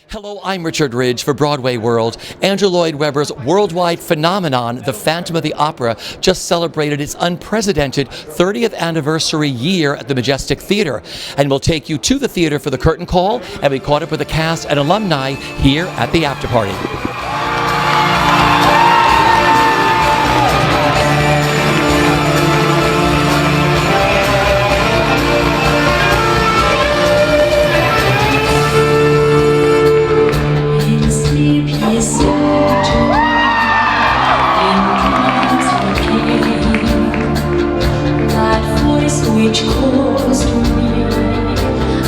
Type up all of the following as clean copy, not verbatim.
Hello, I'm Richard Ridge for BroadwayWorld. Andrew Lloyd Webber's worldwide phenomenon, The Phantom of the Opera, just celebrated its unprecedented 30th anniversary year at the Majestic Theatre. And we'll take you to the theatre for the curtain call, and we caught up with the cast and alumni here at the after party. Which calls to me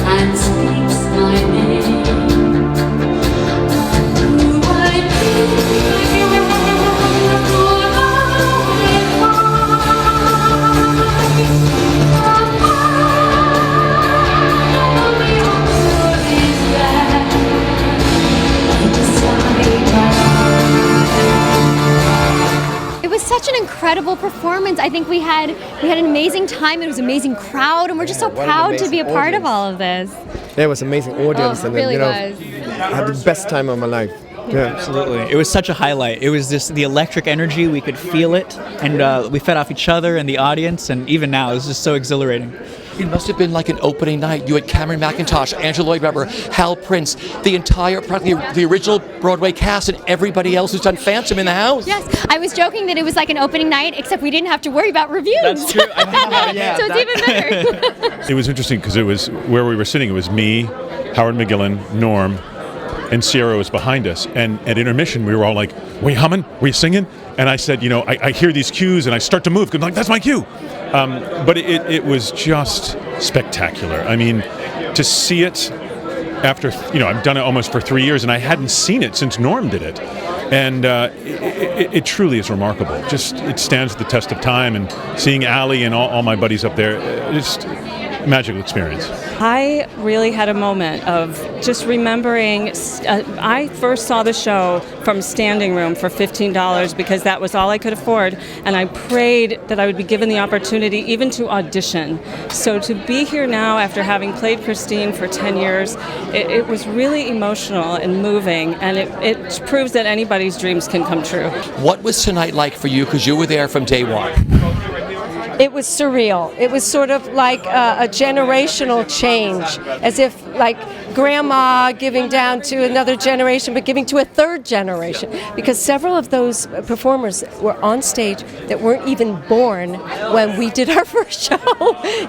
and speaks my name. Do I It was such an incredible performance. I think we had an amazing time. It was an amazing crowd, and we're just so proud to be a part of all of this. Yeah, it was an amazing audience, Oh, it and really I was. had the best time of my life. Yeah, Absolutely. It was such a highlight. It was just the electric energy. We could feel it, and we fed off each other and the audience, and even now, it was just so exhilarating. It must have been like an opening night. You had Cameron Mackintosh, Andrew Lloyd Webber, Hal Prince, the entire, practically the original Broadway cast, and everybody else who's done Phantom in the house. Yes, I was joking that it was like an opening night, except we didn't have to worry about reviews. That's true. So it's even better. It was interesting because it was where we were sitting. It was me, Howard McGillen, Norm, and Sierra was behind us. And at intermission, we were all like, "Were you humming? Were you singing?" And I said, I hear these cues and I start to move because I'm like, that's my cue. But it was just spectacular. I mean, to see it after, I've done it almost for 3 years and I hadn't seen it since Norm did it. And it truly is remarkable. Just, it stands the test of time, and seeing Allie and all my buddies up there, just magical experience. I really had a moment of just remembering, I first saw the show from standing room for $15 because that was all I could afford, and I prayed that I would be given the opportunity even to audition. So to be here now after having played Christine for 10 years, it was really emotional and moving, and it proves that anybody's dreams can come true. What was tonight like for you, because you were there from day one? It was surreal. It was sort of like a generational change, as if like grandma giving down to another generation, but giving to a third generation. Because several of those performers were on stage that weren't even born when we did our first show.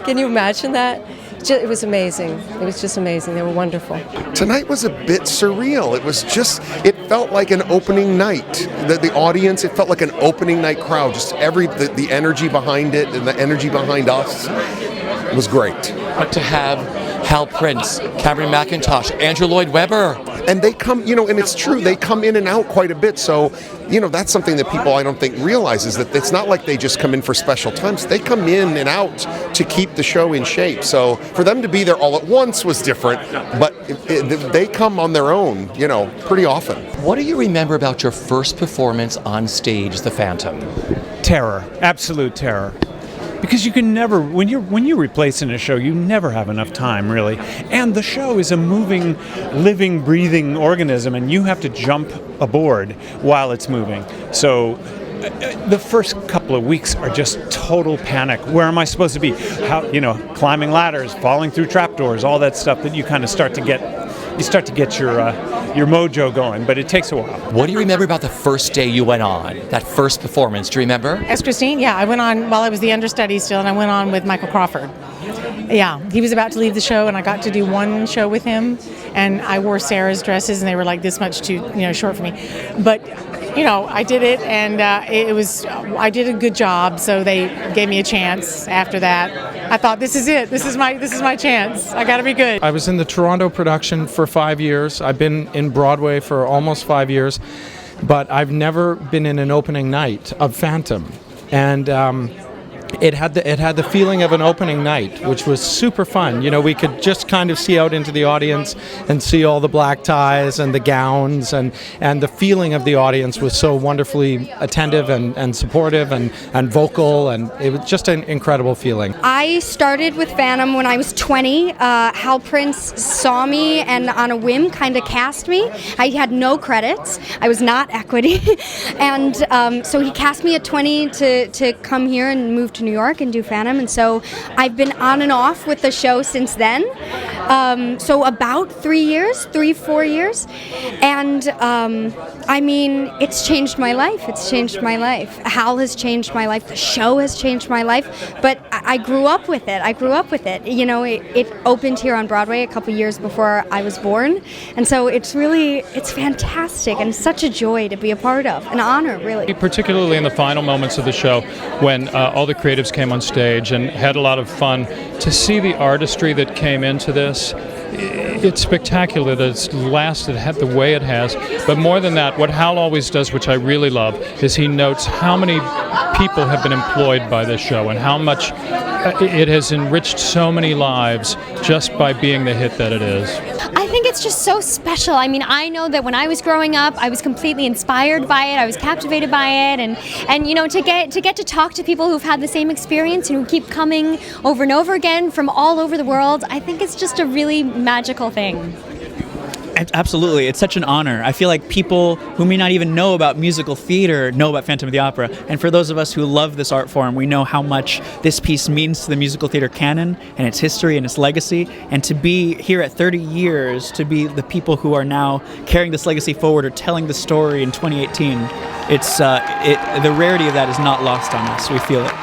Can you imagine that? It was amazing. It was just amazing. They were wonderful. Tonight was a bit surreal. It felt like an opening night. The audience, it felt like an opening night crowd. Just the energy behind it and the energy behind us was great. But to have Hal Prince, Cameron Mackintosh, Andrew Lloyd Webber. And they come, and it's true, they come in and out quite a bit. So, that's something that people I don't think realize, is that it's not like they just come in for special times. They come in and out to keep the show in shape. So for them to be there all at once was different, but they come on their own, pretty often. What do you remember about your first performance on stage, The Phantom? Terror, absolute terror. Because you can never, when you're replacing a show, you never have enough time, really. And the show is a moving, living, breathing organism, and you have to jump aboard while it's moving. So the first couple of weeks are just total panic. Where am I supposed to be? How, climbing ladders, falling through trapdoors, all that stuff that you kind of start to get your mojo going, but it takes a while. What do you remember about the first day you went on, that first performance? Do you remember? As Christine, yeah, I went on while I was the understudy still, and I went on with Michael Crawford. Yeah, he was about to leave the show, and I got to do one show with him, and I wore Sarah's dresses, and they were like this much too, short for me. But, I did it, and I did a good job, so they gave me a chance after that. I thought, this is it. This is my chance. I got to be good. I was in the Toronto production for 5 years. I've been in Broadway for almost 5 years, but I've never been in an opening night of Phantom. And it had the feeling of an opening night, which was super fun. You know, we could just kind of see out into the audience and see all the black ties and the gowns, and the feeling of the audience was so wonderfully attentive and supportive and vocal, and it was just an incredible feeling. I started with Phantom when I was 20. Hal Prince saw me and on a whim kind of cast me. I had no credits. I was not equity. And so he cast me at 20 to come here and move to New York and do Phantom, and so I've been on and off with the show since then. So about 4 years, and I mean, it's changed my life. It's changed my life. Hal has changed my life. The show has changed my life. But I grew up with it. You know, it opened here on Broadway a couple years before I was born, and so it's fantastic and such a joy to be a part of. An honor, really. Particularly in the final moments of the show, when all the creatives came on stage and had a lot of fun, to see the artistry that came into this. It's spectacular that it's lasted the way it has. But more than that, what Hal always does, which I really love, is he notes how many people have been employed by this show and how much it has enriched so many lives just by being the hit that it is. I think it's just so special. I mean, I know that when I was growing up, I was completely inspired by it. I was captivated by it, and you know, to get to talk to people who've had the same experience and who keep coming over and over again from all over the world, I think it's just a really magical thing. Absolutely. It's such an honor. I feel like people who may not even know about musical theater know about Phantom of the Opera. And for those of us who love this art form, we know how much this piece means to the musical theater canon and its history and its legacy. And to be here at 30 years, to be the people who are now carrying this legacy forward or telling the story in 2018, the rarity of that is not lost on us. We feel it.